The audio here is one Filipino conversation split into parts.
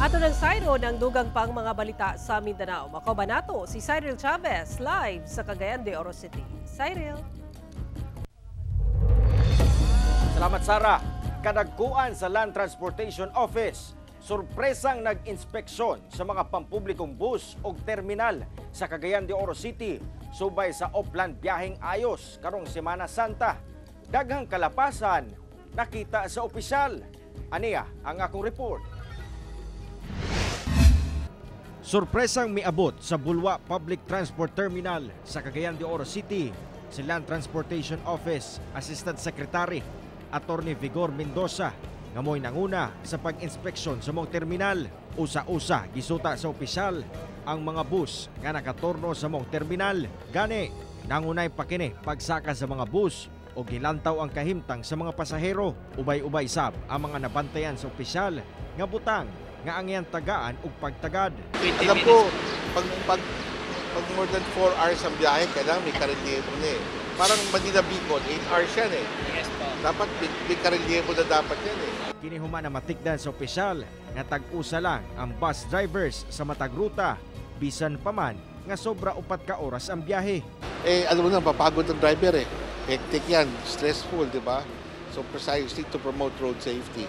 Ato ng Sayro ng dugang pang mga balita sa Mindanao. Makabanato si Cyril Chavez live sa Cagayan de Oro City. Cyril. Salamat Sara. Kadagkuan sa Land Transportation Office, sorpresang nag-inspeksyon sa mga pampublikong bus o terminal sa Cagayan de Oro City subay sa Oplan Biyaheng Ayos karong Semana Santa. Daghang kalapasan nakita sa opisyal. Aniya ang akong report. Sorpresang miabot sa Bulwa Public Transport Terminal sa Cagayan de Oro City si Land Transportation Office Assistant Secretary Attorney Vigor Mendoza nga mo'y nanguna sa pag-inspeksyon sa mong terminal. Usa-usa gisuta sa opisyal ang mga bus nga nakatorno sa mong terminal. Gani, nangunay pa kini pagsaka sa mga bus o gilantaw ang kahimtang sa mga pasahero. Ubay-ubay sab ang mga nabantayan sa opisyal nga butang nga ang iyang tagaan ug pagtagad. Alam ko, pag more than 4 hours ang biyahe, kailangan may karelyebo na eh. Parang Manila Bicol, 8 hours yan eh. Yes po. Dapat may karelyebo na dapat yan eh. Kinihuman na matikdan sa opisyal nga tag-usa lang ang bus drivers sa matag ruta, bisan pa man nga sobra 4 ka oras ang biyahe. Eh, alam mo na, papagod ang driver eh. Hectic yan, stressful, di ba? So precisely to promote road safety.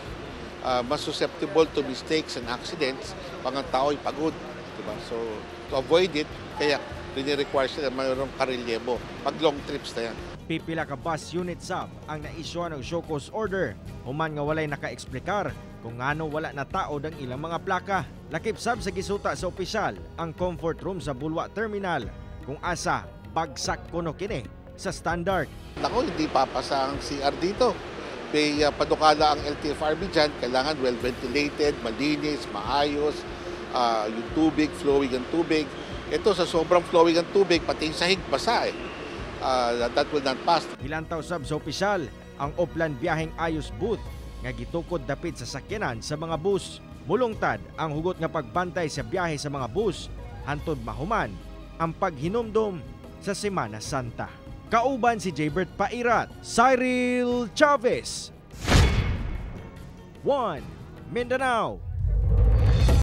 Mas susceptible to mistakes and accidents pag ang tao'y pagod. Diba? So, to avoid it, kaya rini-require sila mayroong karelyebo pag long trips na yan. Pipila ka bus unit sab ang na-issue ng show cause order human nga walay naka-eksplikar kung ngano wala na tao ang ilang mga plaka. Lakip sab sa gisuta sa opisyal ang comfort room sa Bulwa Terminal kung asa bagsak kuno kini sa standard. Nako, hindi papasa ang CR dito. May padukala ang LTFRB dyan, kailangan well-ventilated, malinis, maayos, yung tubig, flowing ang tubig. Ito sa sobrang flowing ang tubig, pati yung sahig basa eh. That will not pass. Ilantaw sab sa opisyal ang Oplan Biyaheng Ayos booth nga gitukod dapit sa sakyanan sa mga bus. Mulungtad ang hugot nga pagbantay sa biyahe sa mga bus hantod mahuman ang paghinumdom sa Semana Santa. Kauban si Jaybert Pairat, Cyril Chavez. 1 Mindanao.